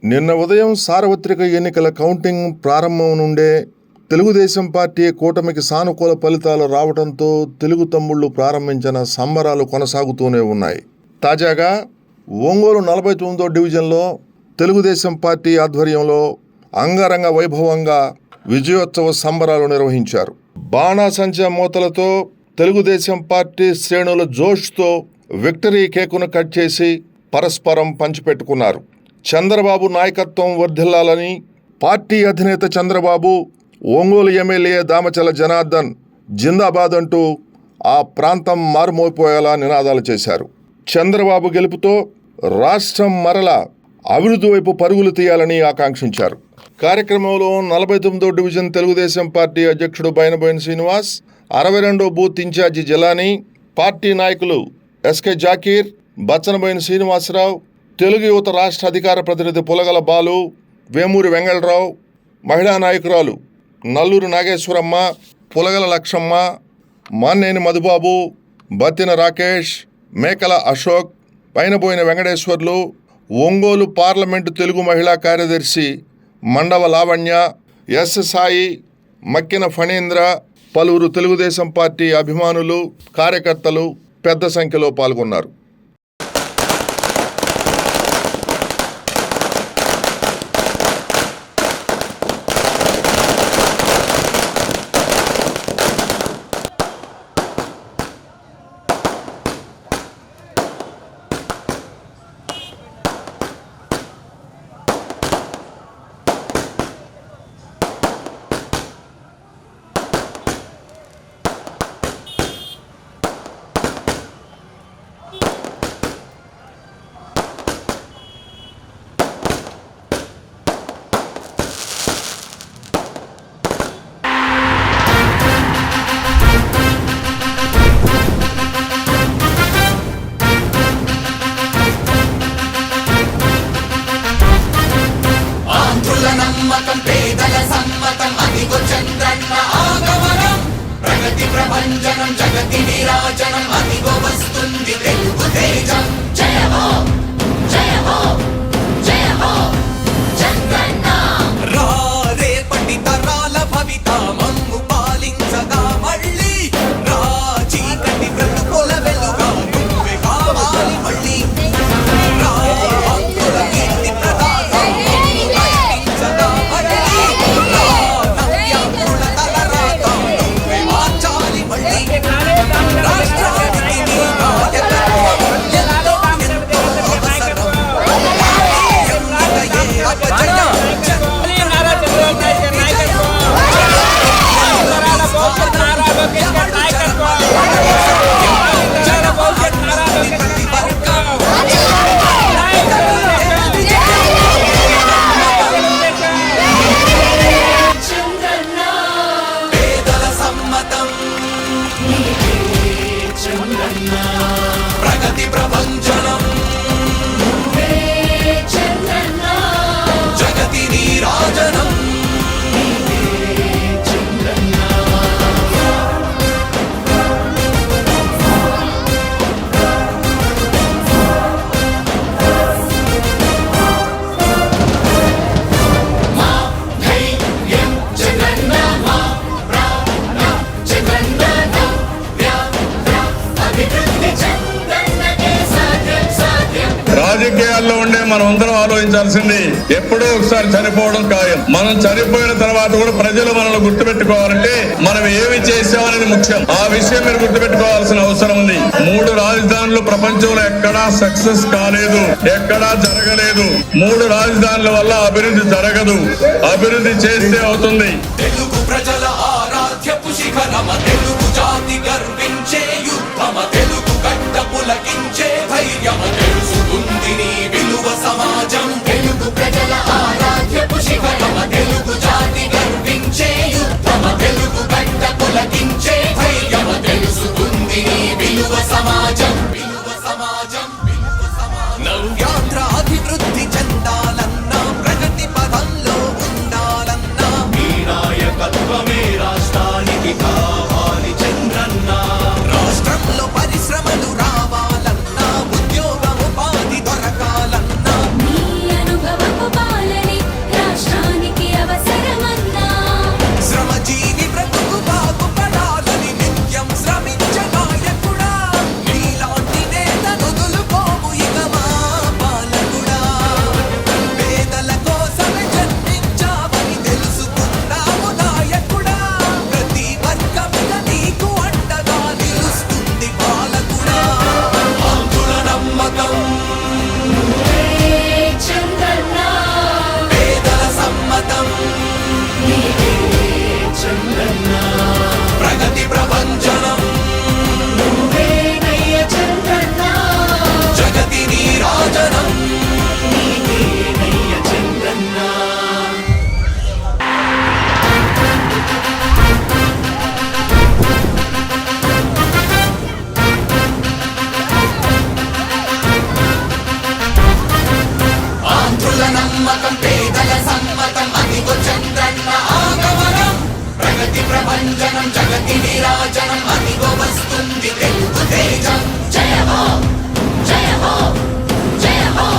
నిన్న ఉదయం సార్వత్రిక ఎన్నికల కౌంటింగ్ ప్రారంభం నుండే తెలుగుదేశం పార్టీ కూటమికి సానుకూల ఫలితాలు రావడంతో తెలుగు తమ్ముళ్లు ప్రారంభించిన సంబరాలు కొనసాగుతూనే ఉన్నాయి. తాజాగా ఒంగోలు 49వ డివిజన్లో తెలుగుదేశం పార్టీ ఆధ్వర్యంలో అంగరంగ వైభవంగా విజయోత్సవ సంబరాలు నిర్వహించారు. బాణాసంచా మూతలతో తెలుగుదేశం పార్టీ శ్రేణుల జోష్తో విక్టరీ కేకును కట్ చేసి పరస్పరం పంచిపెట్టుకున్నారు. చంద్రబాబు నాయకత్వం వర్ధిల్లాలని పార్టీ అధినేత చంద్రబాబు, ఒంగోలు ఎమ్మెల్యే దామచల జనార్దన్ జిందాబాద్ అంటూ ఆ ప్రాంతం మారుమోగిపోయేలా నినాదాలు చేశారు. చంద్రబాబు గెలుపుతో రాష్ట్రం మరలా అభివృద్ధి వైపు పరుగులు తీయాలని ఆకాంక్షించారు. కార్యక్రమంలో 49వ డివిజన్ తెలుగుదేశం పార్టీ అధ్యక్షుడు Bainaboina Srinivas, 62వ booth incharge జలానీ, party నాయకులు ఎస్కే జాకీర్, బచ్చనబోయిన శ్రీనివాసరావు, తెలుగు యువత రాష్ట్ర అధికార ప్రతినిధి పులగల బాలు, వేమూరి వెంగళరావు, మహిళా నాయకురాలు నల్లూరు నాగేశ్వరమ్మ, పులగల లక్షమ్మ, మాన్నేని మధుబాబు, బత్తిన రాకేష్, మేకల అశోక్, పైనబోయిన వెంకటేశ్వర్లు, ఒంగోలు పార్లమెంటు తెలుగు మహిళా కార్యదర్శి మండవ లావణ్య, ఎస్ సాయి, మక్కిన ఫణీంద్ర, పలువురు తెలుగుదేశం పార్టీ అభిమానులు, కార్యకర్తలు పెద్ద సంఖ్యలో పాల్గొన్నారు. పేదల సమ్మతం అదిగో చంద్రన్న ఆగమనం, ప్రగతి ప్రభంజనం జగతి విరాజనం అదిగో వస్తుంది తెలుగు తేజం. జయ హో జయ హో జయ హో చంద్రన్న. రా రేపటి తరాల భవిత మమ్ము పాలించగా మళ్ళీ, రా చీకటి బ్రతుకుల వెలుగా నువ్వే కావాలి మళ్ళీ, రా హక్కుల కీర్తి ప్రదాత మమ్ము నడిపించగా మళ్ళీ, రా నవ్యాంధ్రుల తలరాత నువ్వే మార్చాలి మళ్ళీ. రాష్ట్రానికి నీ నాయకత్వం ఎంతో ఎంతో అవసరం, ఎన్నికయే అపజయం పేదల సమ్మతం ప్రగతి ప్రభంజనం జగతి నీరాజనం. రాజకీయాల్లో ఉండే మనం అందరం ఆలోచించాల్సింది ఎప్పుడో ఒకసారి చనిపోవడం ఖాయం. మనం చనిపోయిన తర్వాత కూడా ప్రజలు మనల్ని గుర్తుపెట్టుకోవాలంటే మనం ఏమి చేసామనేది ముఖ్యం. ఆ విషయం మీరు గుర్తుపెట్టుకోవాల్సిన అవసరం ఉంది. 3 రాజధానులు ప్రపంచంలో ఎక్కడా సక్సెస్ కాలేదు, ఎక్కడా జరగలేదు. 3 రాజధానుల వల్ల అభివృద్ధి జరగదు, అభివృద్ధి చేస్తే అవుతుంది. తెలుగు ప్రజల ఆరాధ్యపు శిఖరమ, తెలుగు జాతి గర్వించే యుద్ధమ, తెలుగు గడ్డ పులకించే ధైర్యమ, తెలుసుకుంది నీ విలువ సమాజం. తెలుగు ప్రజల ఆరాధ్యపు శిఖరమ, తెలుగు జాతి గర్వించే యుద్ధమ, తెలుగు గడ్డ పులకించే ధైర్యమ, తెలుసుకుంది నీ విలువ సమాజం. విలువ సమాజం, విలువ సమాజం. నవ్యాంధ్ర అభివృద్ధి చెందాలన్నా, ప్రగతి పదంలో ఉండాలన్నా, మీ నాయకత్వమే రాష్ట్రానికి కావాలి చంద్రన్న. రాష్ట్రంలో పరిశ్రమలు రావాలన్నా, ఉద్యోగ ఉపాధి దొరకాలన్నా, మీ నమ్మకం పేదల సమ్మతం అదిగో చంద్రన్న ఆగమనం ప్రగతి ప్రభంజనం జగతి నీరాజనం అదిగో వస్తుంది తెలుగు తేజం జయ హో జయ హో జయ హో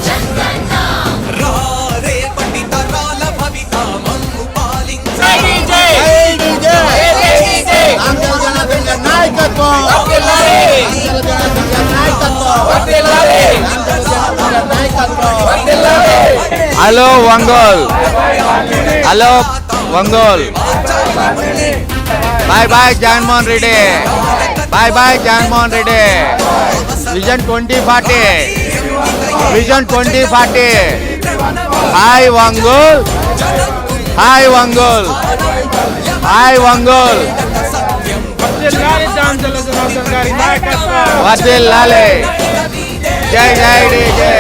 చంద్రన్న రా రేపటి తరాల భవిత మమ్ము పాలించే hello Ongole, hello Ongole, bye bye Jaganmohan Reddy, bye bye Jaganmohan Reddy. Vision 2040, vision 2040. Hi Ongole, hi Ongole, hi Ongole. వర్ధిల్లాలి. జై జై డీజే,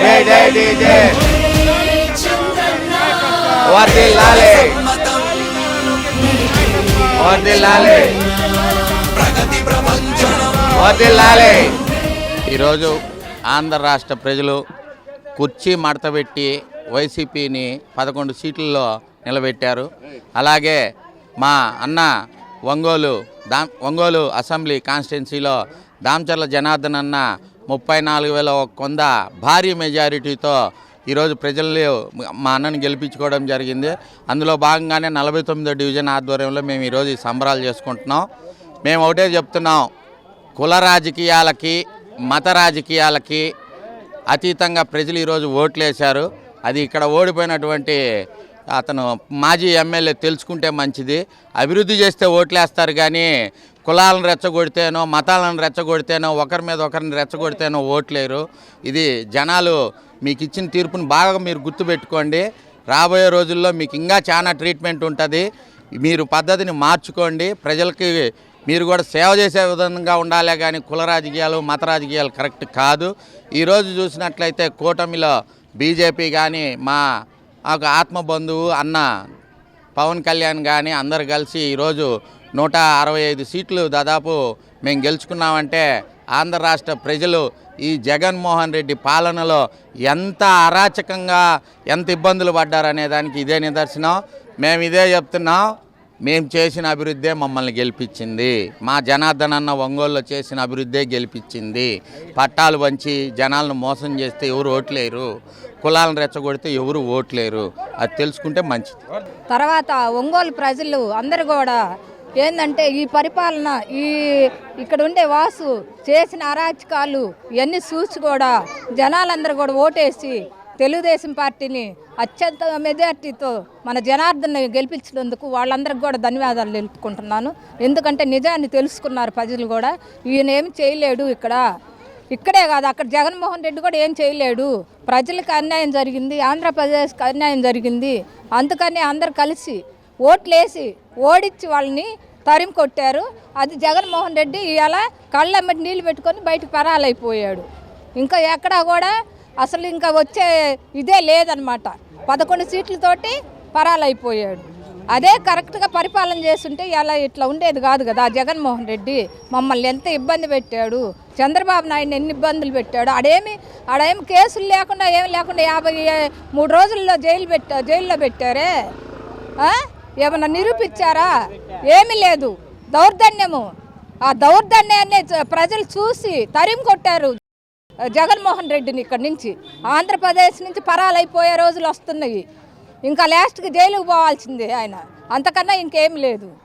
జై జై డీజే. వర్ధిల్లాలి, వర్ధిల్లాలి, వర్ధిల్లాలి. ఈరోజు ఆంధ్ర రాష్ట్ర ప్రజలు కుర్చీ మడతపెట్టి వైసీపీని 11 సీట్లలో నిలబెట్టారు. అలాగే మా అన్న ఒంగోలు అసెంబ్లీ కాన్స్టిట్యున్సీలో దామచర్ల జనార్దన్ అన్న 34,100 భారీ మెజారిటీతో ఈరోజు ప్రజలు మా అన్నని గెలిపించుకోవడం జరిగింది. అందులో భాగంగానే 49వ డివిజన్ ఆధ్వర్యంలో మేము ఈరోజు ఈ సంబరాలు చేసుకుంటున్నాం. మేము ఒకటే చెప్తున్నాం, కుల రాజకీయాలకి మత రాజకీయాలకి అతీతంగా ప్రజలు ఈరోజు ఓట్లు వేశారు. అది ఇక్కడ ఓడిపోయినటువంటి అతను మాజీ ఎమ్మెల్యే తెలుసుకుంటే మంచిది. అభివృద్ధి చేస్తే ఓట్లేస్తారు కానీ కులాలను రెచ్చగొడితేనో మతాలను రెచ్చగొడితేనో ఒకరి మీద ఒకరిని రెచ్చగొడితేనో ఓట్లేరు. ఇది జనాలు మీకు ఇచ్చిన తీర్పుని బాగా మీరు గుర్తుపెట్టుకోండి. రాబోయే రోజుల్లో మీకు ఇంకా చాలా ట్రీట్మెంట్ ఉంటుంది. మీరు పద్ధతిని మార్చుకోండి. ప్రజలకి మీరు కూడా సేవ చేసే విధంగా ఉండాలే కానీ కుల రాజకీయాలు మత రాజకీయాలు కరెక్ట్ కాదు. ఈరోజు చూసినట్లయితే కూటమిలో బీజేపీ కానీ మా ఆత్మబంధువు అన్న పవన్ కళ్యాణ్ కానీ అందరు కలిసి ఈరోజు 165 సీట్లు దాదాపు మేము గెలుచుకున్నామంటే ఆంధ్ర రాష్ట్ర ప్రజలు ఈ జగన్మోహన్ రెడ్డి పాలనలో ఎంత అరాచకంగా ఎంత ఇబ్బందులు పడ్డారనే దానికి ఇదే నిదర్శనం. మేము ఇదే చెప్తున్నాం, మేము చేసిన అభివృద్ధే మమ్మల్ని గెలిపించింది. మా జనార్దన్ అన్న ఒంగోలులో చేసిన అభివృద్ధే గెలిపించింది. పట్టాలు పంచి జనాలను మోసం చేస్తే ఎవరు ఓట్లేరు, కులాలను రెచ్చగొడితే ఎవరు ఓట్లేరు. అది తెలుసుకుంటే మంచిది. తర్వాత ఒంగోలు ప్రజలు అందరు కూడా ఏంటంటే ఈ పరిపాలన ఇక్కడ ఉండే వాసు చేసిన అరాచకాలు ఇవన్నీ చూసి కూడా జనాలందరూ కూడా ఓటేసి తెలుగుదేశం పార్టీని అత్యంత మెజార్టీతో మన జనార్దన్ని గెలిపించినందుకు వాళ్ళందరికీ కూడా ధన్యవాదాలు తెలుపుకుంటున్నాను. ఎందుకంటే నిజాన్ని తెలుసుకున్నారు ప్రజలు కూడా. ఈయన ఏమి చేయలేడు, ఇక్కడే కాదు అక్కడ జగన్మోహన్ రెడ్డి కూడా ఏం చేయలేడు. ప్రజలకు అన్యాయం జరిగింది, ఆంధ్రప్రదేశ్కి అన్యాయం జరిగింది. అందుకని అందరు కలిసి ఓట్లేసి ఓడించి వాళ్ళని తరిమి కొట్టారు. అది జగన్మోహన్ రెడ్డి ఇలా కళ్ళమ్మటి నీళ్ళు పెట్టుకొని బయటకు పరాలైపోయాడు. ఇంకా ఎక్కడా కూడా అసలు ఇంకా వచ్చే ఇదే లేదనమాట. 11 సీట్లతోటి పరాలైపోయాడు. అదే కరెక్ట్గా పరిపాలన చేస్తుంటే ఇలా ఇట్లా ఉండేది కాదు కదా. జగన్మోహన్ రెడ్డి మమ్మల్ని ఎంత ఇబ్బంది పెట్టాడు, చంద్రబాబు నాయుడిని ఎన్ని ఇబ్బందులు పెట్టాడు. ఆడేమి కేసులు లేకుండా ఏమి లేకుండా 53 రోజుల్లో జైల్లో పెట్టారే. ఏమన్నా నిరూపించారా? ఏమీ లేదు. దౌర్జన్యము. ఆ దౌర్జన్యాన్ని ప్రజలు చూసి తరిమి కొట్టారు జగన్మోహన్ రెడ్డిని. ఇక్కడి నుంచి ఆంధ్రప్రదేశ్ నుంచి పరాలైపోయే రోజులు వస్తున్నాయి. ఇంకా లాస్ట్కి జైలుకు పోవాల్సిందే ఆయన, అంతకన్నా ఇంకేం లేదు.